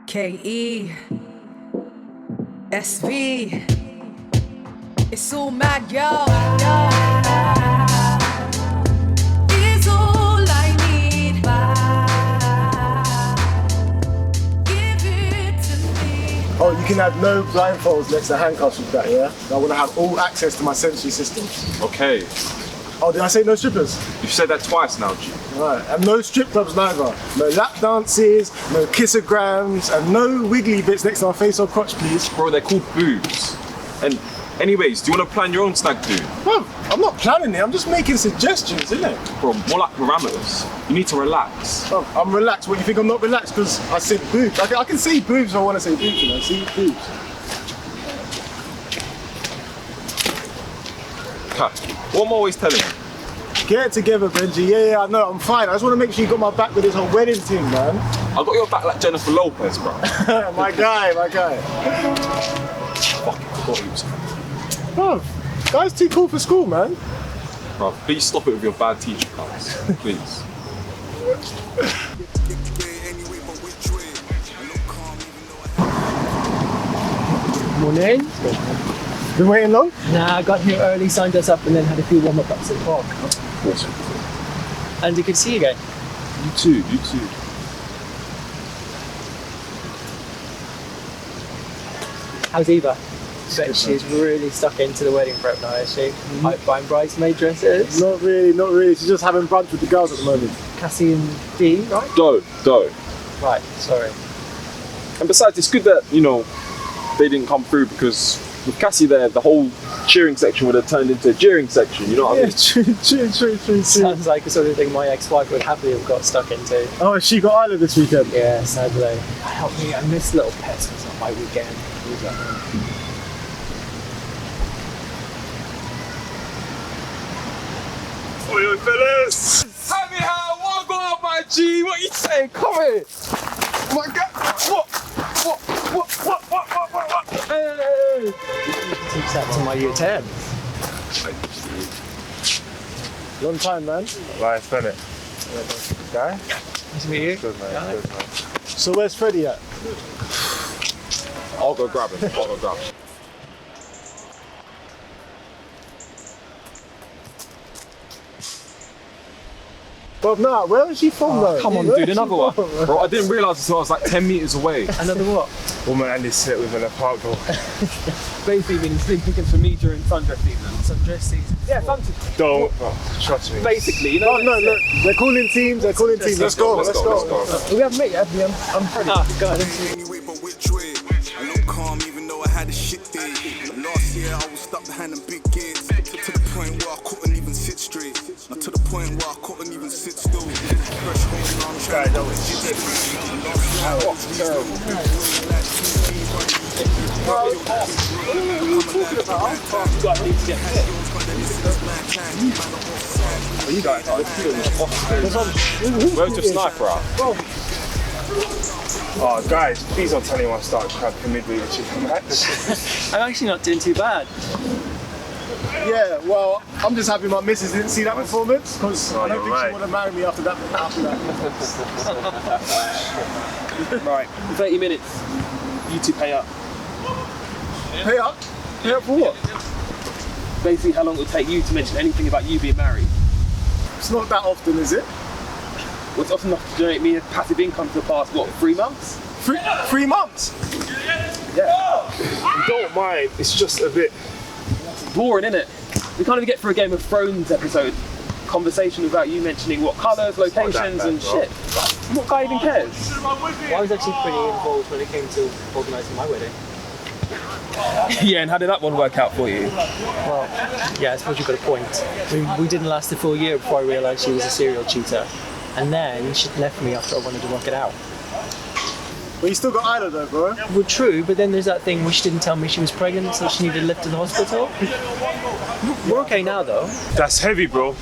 K.E. SV. It's all mad, yo. It's all I need. Give it to me. Oh, you can have no blindfolds next to handcuffs with that, yeah? I want to have all access to my sensory system. Okay. Oh, did I say no strippers? You've said that twice now, G. Right, and no strip clubs neither. No lap dances, no kissograms, and no wiggly bits next to my face or crotch, please. Bro, they're called boobs. And anyways, do you want to plan your own snag do? Bro, I'm not planning it, I'm just making suggestions, innit? Bro, more like parameters. You need to relax. Bro, I'm relaxed. What, you think I'm not relaxed because I said boobs? I can say boobs if I want to say boobs, you know? See, boobs. Cat, what am I always telling you? Get it together, Benji. Yeah, I know, I'm fine. I just want to make sure you got my back with this whole wedding thing, man. I got your back like Jennifer Lopez, bro. my guy. Fuck it, I got you. Bro, guy's too cool for school, man. Bro, please stop it with your bad teacher cards. Please. Morning. Been waiting long? Nah, I got here early, signed us up, and then had a few warm-up ups at the park. Awesome. Andy, good to see you again. You too. How's Eva? Bet she's really stuck into the wedding prep now, is she? Like buying bridesmaid dresses. Not really. She's just having brunch with the girls at the moment. Cassie and Dee, right? Doe. Right, sorry. And besides, it's good that, you know, they didn't come through because with Cassie there, the whole cheering section would have turned into a jeering section, you know what I mean? True. Sounds like the sort of thing my ex-wife would happily have got stuck into. Oh, she got Island this weekend? Yeah, sadly. Help me, I miss little pets on my weekend. Oi, fellas! Happy how? What going on, my G? What you saying? Come here! My God! What? Hey! Teach that to my year 10. Long time, man. Right, spin it. Guy? Nice to meet you. Good, man. Good, man. So where's Freddie at? I'll go grab him. But nah, where is she from though? Come on, Where dude, is she another one. from, man? Bro, I didn't realise until I was like 10 metres away. Another what? Woman Andy sit with in a park door. Basically, been picking for me during sundress season. Sundress season. Yeah, sundress. Don't. Oh, trust me. Basically, you know. Oh, no, look, they're calling teams. Let's go. We haven't met yet, have we? I'm Freddie. Go ahead. Anyway, but which way? I look calm even though I had a shit day. Last year I was stuck behind them big gates. To the point where I couldn't even sit straight. Now to the point where I couldn't even sit still. Threshold now I'm trying to What you guys are doing? Where's your sniper at? Oh, guys, please don't tell anyone I started cramping midway with chicken match. I'm actually not doing too bad. Yeah, well, I'm just happy my missus didn't see that performance because I don't you're think right. she would have married me after that. Right, 30 minutes. You two pay up. Pay up? Pay up for what? Basically, how long it will take you to mention anything about you being married. It's not that often, is it? What's often enough to generate me a passive income for the past, what, 3 months? 3 months? Don't mind, it's just a bit. Boring, innit? We can't even get through a Game of Thrones episode. Conversation about you mentioning what colours, locations, and shit. What guy even cares? I was actually pretty involved when it came to organising my wedding. Yeah, and how did that one work out for you? Well, yeah, I suppose you've got a point. We didn't last a full year before I realised she was a serial cheater. And then she left me after I wanted to work it out. But you still got Isla though, bro. Well, true, but then there's that thing where she didn't tell me she was pregnant, so she needed a lift to the hospital. We're okay now, though. That's heavy, bro.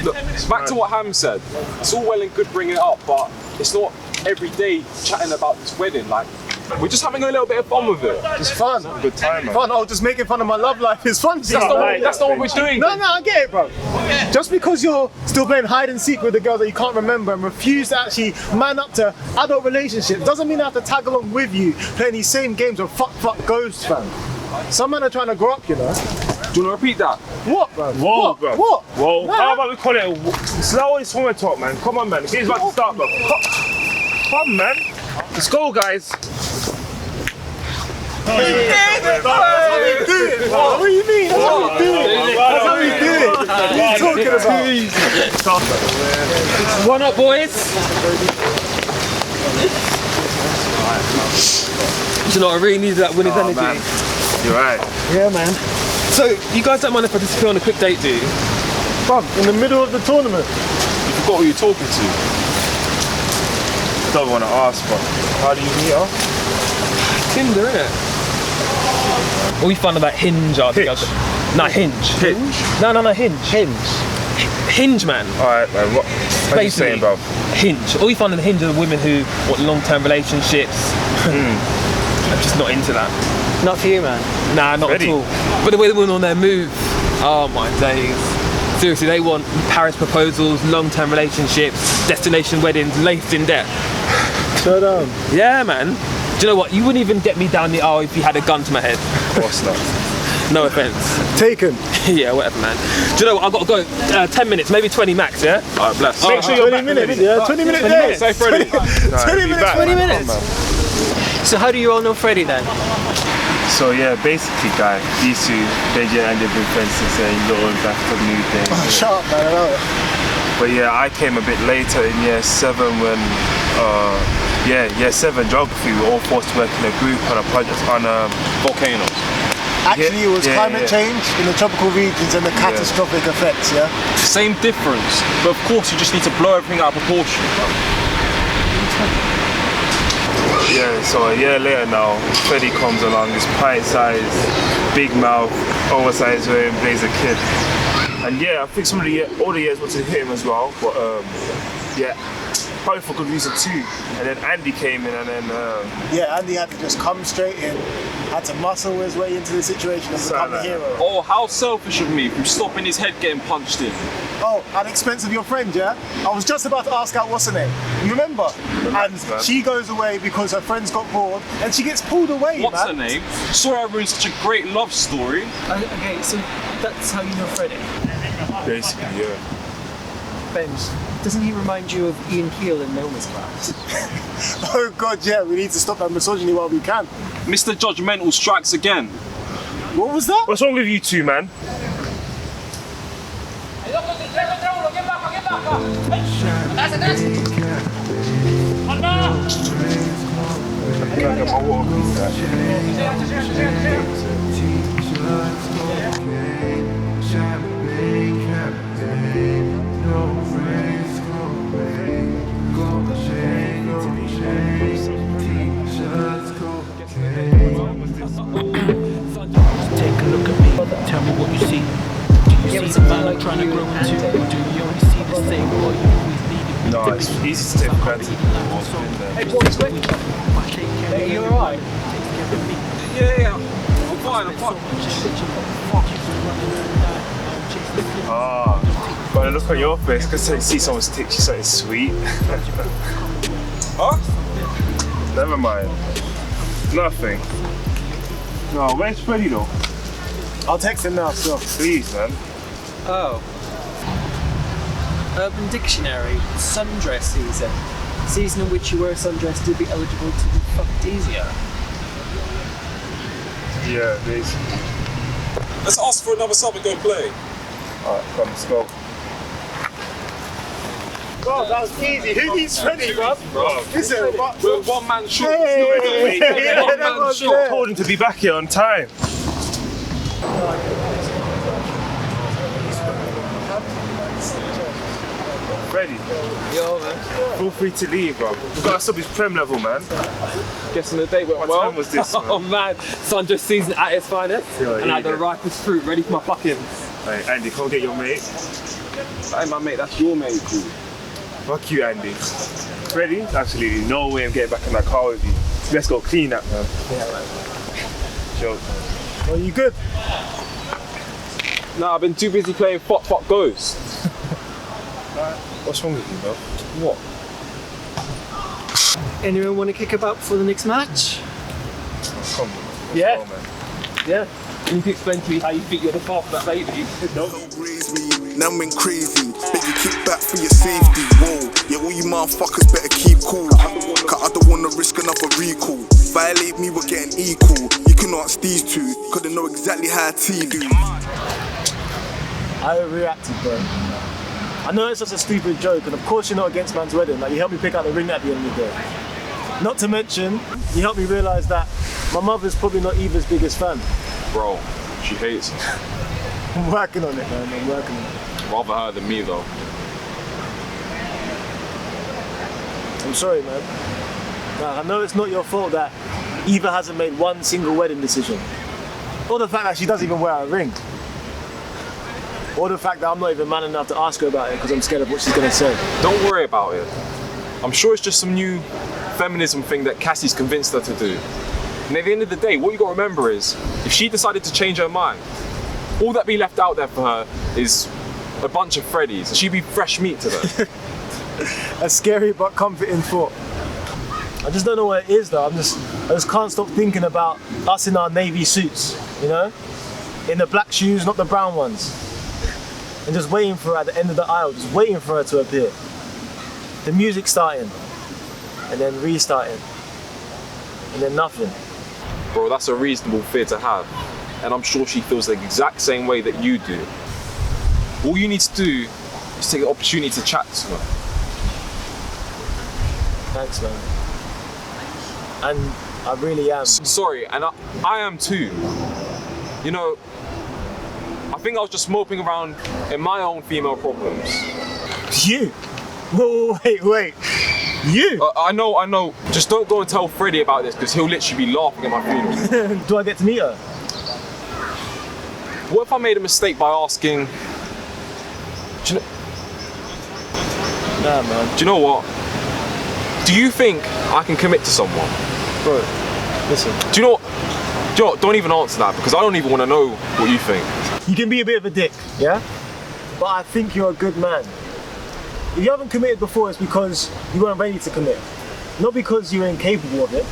Look, back to what Ham said. It's all well and good bringing it up, but it's not every day chatting about this wedding. Like, We're just having a little bit of fun with it. Just fun. Good time, man. Fun. Oh, just making fun of my love life is fun. That's not what we're doing. No, I get it, bro. Just because you're still playing hide and seek with the girl that you can't remember and refuse to actually man up to adult relationships doesn't mean I have to tag along with you playing these same games of fuck ghosts, fam. Some men are trying to grow up, you know. Do you want to repeat that? What, bro? Whoa, what? bro. What? Whoa. Nah. How about we call it a slow and summer talk, man? Come on, man. The game's about to start, bro. Come, man. Let's go, guys. What do you mean? That's how we do it. That's how we do it. What are you talking about? One up, boys. Do you know what? I really needed that winner's energy. Man. You're right. Yeah, man. So, you guys don't mind if I disappear on a quick date, do you? Fam, in the middle of the tournament. You forgot who you're talking to. Don't want to ask, but how do you meet her? Tinder, innit? What we found about Hinge, I think. No, Hinge. Hinge? No, Hinge. Hinge, man. Alright, man. What are you saying, bro? Hinge. All we find on Hinge are the women who want long-term relationships. I'm just not into that. Not for you, man. Nah, not Ready? at all. But the way they went on their move, oh my days. Seriously, they want Paris proposals, long-term relationships, destination weddings, laced in debt. Shut down. Yeah, man. Do you know what? You wouldn't even get me down the aisle if you had a gun to my head. What's that? No offense. Taken. Yeah, whatever, man. Do you know what? I've got to go 10 minutes, maybe 20 max, yeah? Alright, bless. Make sure you're 20 back minutes, ready. yeah? 20 minutes there. Say Freddie. 20 minutes. 20 minutes. So how do you all know Freddie then? So yeah, basically, guy, these two, Benji and Andy have been friends since a little back to new days. Shut up, man. I know it. But yeah, I came a bit later in year 7 when, year 7 geography, we were all forced to work in a group on a project on Volcanoes. Actually, it was climate change in the tropical regions and the catastrophic effects, yeah? Same difference, but of course you just need to blow everything out of proportion. Yeah, so a year later now, Freddie comes along, this pint-sized, big mouth, oversized wearing blazer kid. And yeah, I think some of the older years wanted to hit him as well, but yeah, probably for good reason too. And then Andy came in and then... Yeah, Andy had to just come straight in, had to muscle his way into the situation and become the hero. Oh, how selfish of me from stopping his head getting punched in. Oh, at the expense of your friend, yeah? I was just about to ask out what's her name. You remember? And she goes away because her friends got bored and she gets pulled away, What's man. her name? Sorry I ruined such a great love story. Okay, so that's how you know Freddie. basically, yeah. Benj, doesn't he remind you of Ian Keel in Milner's class? Oh God, yeah, we need to stop that misogyny while we can. Mr. Judgmental strikes again. What was that? What's wrong with you two, man? Can I get my water, please, Take a look at me, tell me what you see. Do you see the man I'm trying to grow into? Or do you only see the same boy you always needed? No, it's easy to take for granted. Hey, boys, quick. Hey, you alright? Yeah, I'm fine, I'm fine. Ah, but look on your face, because you see someone's Titch, you say it's sweet. Huh? Never mind. Nothing. No, where's Freddie though? I'll text him now, so. Please, man. Oh. Urban Dictionary, sundress season. Season in which you wear a sundress to be eligible to be fucked easier. Yeah, basically. Let's ask for another sub and go play. Alright, come, let's go. Bro, that was easy. Who needs Freddie, bro? Listen, but... We're one man short. Hey, yeah, One that man was short. there. Told him to be back here on time. Freddie, Yo, man. feel free to leave, bro. We've got to sub his prem level, man. Guessing the date went What well. time was this, man? Oh man, sundress season at its finest. Yeah, and I had yeah. the ripest fruit ready for my fucking. Hey, Andy, come get your mate. That ain't my mate, that's your mate, cool. Fuck you, Andy. Freddie, absolutely no way I'm getting back in that car with you. Let's go clean that, man. Yeah, man. Joke, man. Well, you good? Nah, I've been too busy playing fuck ghost. What's wrong with you, bro? What? Anyone want to kick about for the next match? Come on. Yeah. Let's go, man. Yeah. Can you explain to me how you think you're the father of that baby? No. Help raise me, now I'm crazy. Beg you kick back for your safety. Whoa, yeah, all you motherfuckers better keep cool. Cause I don't wanna risk another recall. Violate me, we're getting equal. You can ask these two, cause they know exactly how T do. I overreacted, bro. I know it's just a stupid joke, and of course you're not against man's wedding. Like, you helped me pick out the ring at the end of the day. Not to mention, you helped me realise that my mother's probably not Eva's biggest fan. Bro, she hates it. I'm working on it, man. I'm working on it. Rather her than me though. I'm sorry, man. Nah, I know it's not your fault that Eva hasn't made one single wedding decision. Or the fact that she doesn't even wear a ring. Or the fact that I'm not even man enough to ask her about it because I'm scared of what she's gonna say. Don't worry about it. I'm sure it's just some new feminism thing that Cassie's convinced her to do. And at the end of the day, what you gotta remember is, if she decided to change her mind, all that be left out there for her is a bunch of Freddies, and she'd be fresh meat to them. A scary but comforting thought. I just don't know what it is though. I just can't stop thinking about us in our navy suits, you know? In the black shoes, not the brown ones. And just waiting for her at the end of the aisle, just waiting for her to appear. The music starting, and then restarting, and then nothing. Bro, that's a reasonable fear to have. And I'm sure she feels the exact same way that you do. All you need to do is take the opportunity to chat to her. Thanks, man. And I really am. Sorry, and I am too. You know, I think I was just moping around in my own female problems. You? Whoa, wait. You? I know. Just don't go and tell Freddie about this because he'll literally be laughing at my funeral. Do I get to meet her? What if I made a mistake by asking, do Nah, man. you know what? Do you think I can commit to someone? Bro, listen. Do you know what? Don't even answer that because I don't even want to know what you think. You can be a bit of a dick, yeah? But I think you're a good man. If you haven't committed before, it's because you weren't ready to commit. Not because you're incapable of it.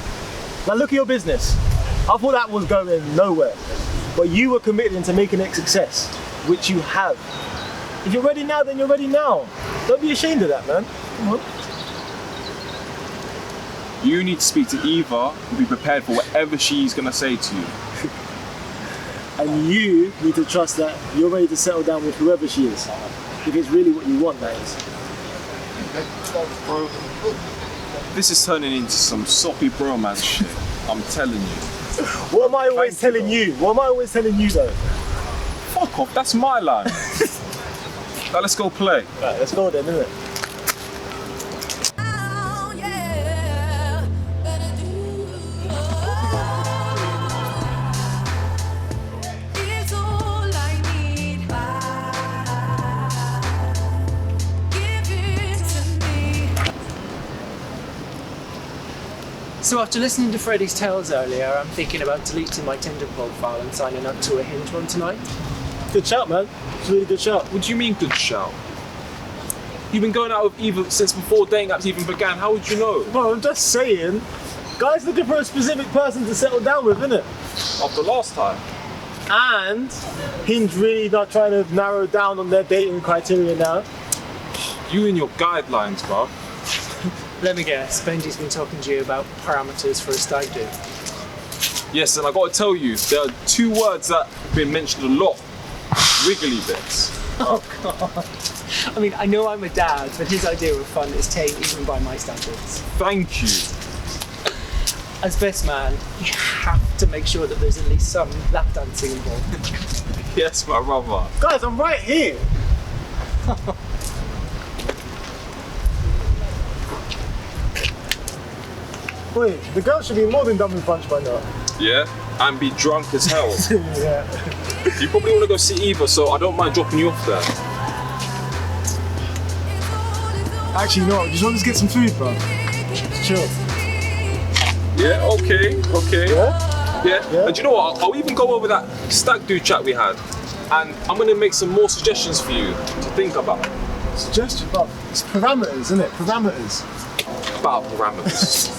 Now look at your business. I thought that was going nowhere. But you were committed into making it a success, which you have. If you're ready now, then you're ready now. Don't be ashamed of that, man. Come on. You need to speak to Eva and be prepared for whatever she's going to say to you. And you need to trust that you're ready to settle down with whoever she is. If it's really what you want, that is. Bro, this is turning into some soppy bromance shit. I'm telling you. What am I always telling you? What am I always telling you though? Fuck off, that's my line. Now let's go play. Right, let's go then, innit? Oh, yeah. Better do. It's all I need. Give it to me. So after listening to Freddie's tales earlier, I'm thinking about deleting my Tinder profile and signing up to a Hinge one tonight. Good shout, man. It's a really good shout. What do you mean good shout? You've been going out with Eva since before dating apps even began, how would you know? Bro, I'm just saying. Guys looking for a specific person to settle down with, innit? After last time. And Hinge really not trying to narrow down on their dating criteria now. You and your guidelines, bro. Let me guess, Benji's been talking to you about parameters for a stag do. Yes, and I gotta tell you, there are two words that have been mentioned a lot. Wiggly bits. Oh God. I mean, I know I'm a dad, but his idea of fun is tame even by my standards. Thank you. As best man, you have to make sure that there's at least some lap dancing involved. Yes, my brother. Guys, I'm right here. Wait, the girl should be more than done with brunch by now. Yeah? And be drunk as hell. Yeah. You probably want to go see Eva, so I don't mind dropping you off there. Actually, no, just want to get some food, bro. Chill. Yeah, okay. Yeah? And do you know what? I'll even go over that stag do chat we had, and I'm gonna make some more suggestions for you to think about. Suggestion, but it's parameters, isn't it? Parameters. About parameters.